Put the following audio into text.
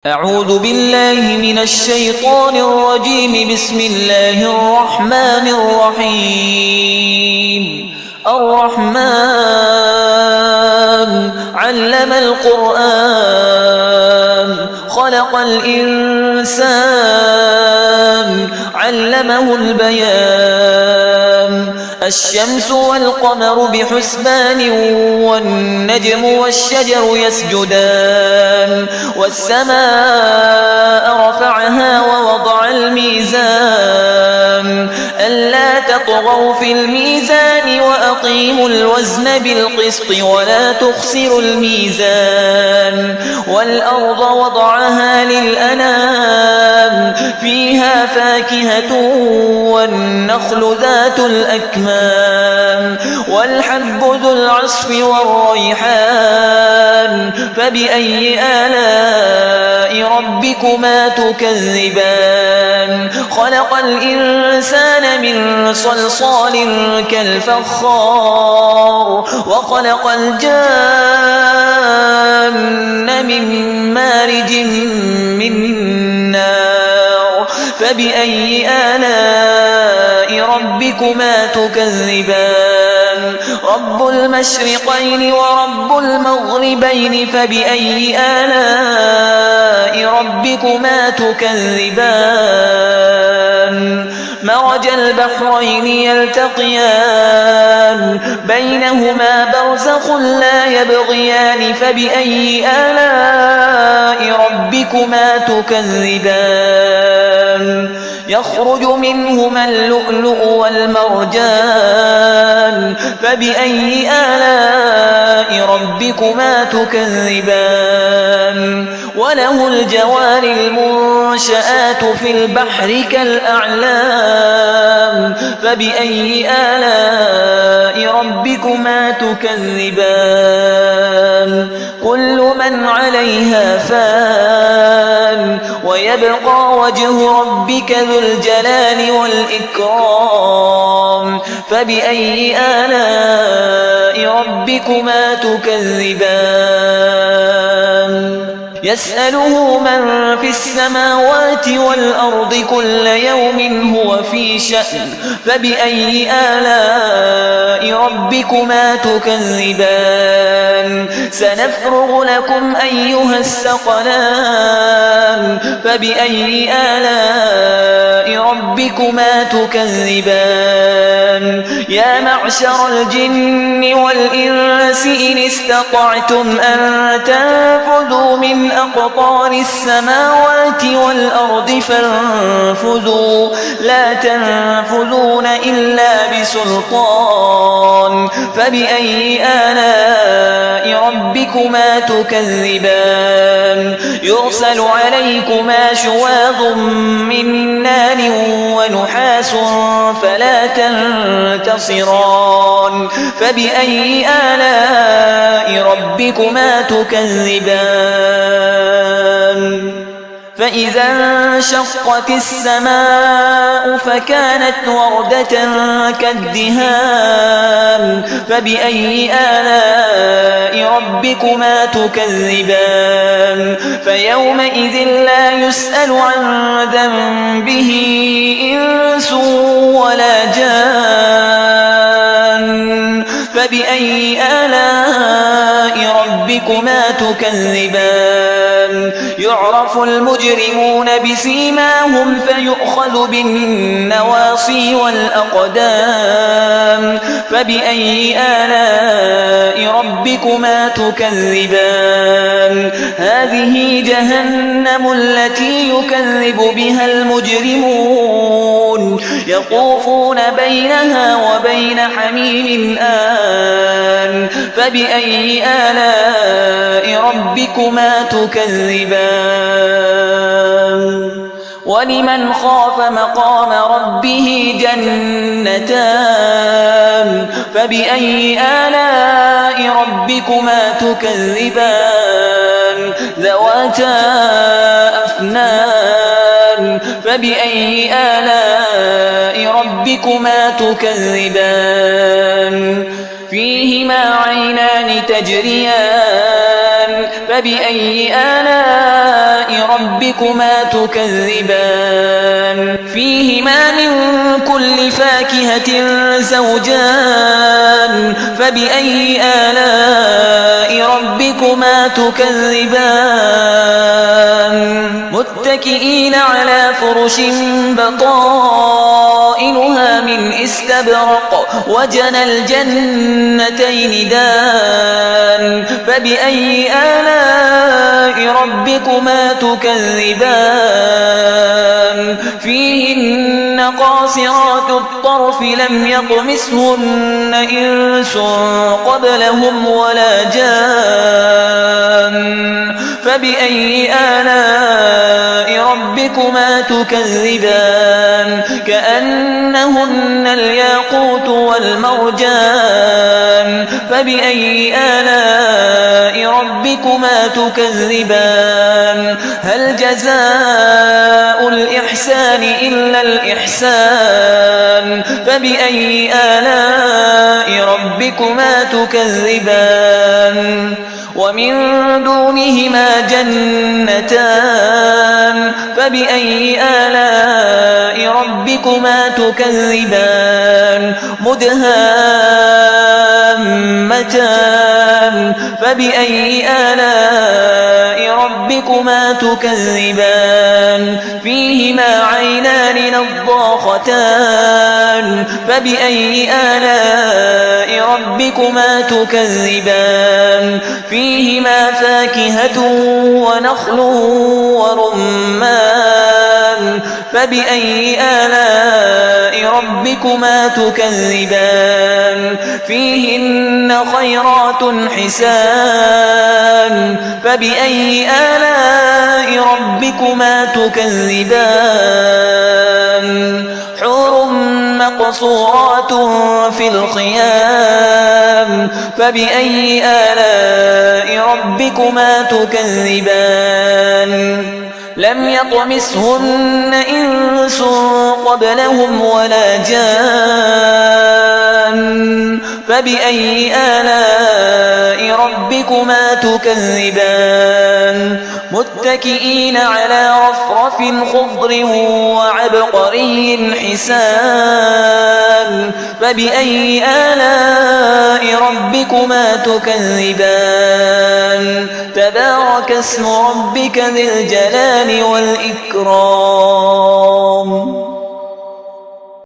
أعوذ بالله من الشيطان الرجيم. بسم الله الرحمن الرحيم. الرحمن علم القرآن خلق الإنسان علمه البيان. الشمس والقمر بحسبان والنجم والشجر يسجدان. والسماء رفعها ووضع الميزان ألا تطغوا في الميزان وأقيموا الوزن بالقسط ولا تخسروا الميزان. والأرض وضعها للأنام فيها فاكهة والنخل ذات الأكمام والحب ذو العصف والريحان. فبأي آلاء ربكما تكذبان؟ خلق الإنسان من صلصال كالفخار وخلق الجان من مارج من نار. فبأي آلاء ربكما تكذبان؟ رب المشرقين ورب المغربين. فبأي آلاء ربكما تكذبان؟ مرج البحرين يلتقيان بينهما برزخ لا يبغيان. فبأي آلاء ربكما تكذبان؟ يخرج منهما اللؤلؤ والمرجان. فبأي آلاء ربكما تكذبان؟ وله الجوار المنشآت في البحر كالأعلام. فبأي آلاء ربكما تكذبان؟ كل من عليها فان ويبقى وجه ربك ذو الجلال والإكرام. فبأي آلاء ربكما تكذبان؟ يسأله من في السماوات والأرض كل يوم هو في شأن. فبأي آلاء ربكما تكذبان؟ سنفرغ لكم أيها الثقلان. فبأي آلاء ربكما تكذبان؟ يا معشر الجن والإنس إن استطعتم أن تنفذوا من أقطار السماوات والأرض فانفذوا لا تنفذون إلا بسلطان. فبأي آلاء ربكما تكذبان؟ يرسل عليكما شواظ من نار ونحاس فلا تنتصران. فبأي آلاء ربكما تكذبان؟ فإذا انشقت السماء فكانت وردة كالدهان. فبأي آلاء ربكما تكذبان؟ فيومئذ لا يسأل عن ذنبه إنس ولا جان. فبأي آلاء ربكما تكذبان؟ يعرف المجرمون بسيماهم فيؤخذ بالنواصي والأقدام. فبأي آلاء ربكما تكذبان؟ هذه جهنم التي يكذب بها المجرمون يطوفون بينها وبين حميم آن. فبأي آلاء ربكما تكذبان؟ ولمن خاف مقام ربه جنتان. فبأي آلاء ربكما تكذبان؟ ذواتا أفنان. فبأي آلاء ربكما تكذبان؟ فيهما عينان تجريان. فبأي آلاء ربكما تكذبان فيهما من كل فاكهة زوجان فبأي آلاء ربكما تكذبان متكئين على فرش بطائنها من استبرق وجنى الجنتين دان فبأي آلاء ربكما تكذبان فيهن قاصرات الطرف لم يطمثهن إنس قبلهم ولا جان فبأي آلاء ربكما تكذبان كأنهن الياقوت والمرجان فبأي آلاء ربكما تكذبان هل جزاء الإحسان إلا الإحسان فبأي آلاء ربكما تكذبان ومن دونهما جنتان فبأي آلاء ربكما تكذبان مدهامتان فبأي آلاء ربكما تكذبان فيهما عينان نضاختان فبأي آلاء ربكما تكذبان فيهما فاكهة ونخل ورمان فبأي آلاء ربكما تكذبان فيهن خيرات حسان فبأي آلاء ربكما تكذبان حور مقصورات في الخيام فبأي آلاء ربكما تكذبان لم يطمثهن إنس قبلهم ولا جان فبأي آلاء ربكما تكذبان متكئين على رفرف خضر وعبقري حسان فبأي آلاء ربكما تكذبان تبارك اسم ربك ذي الجلال والإكرام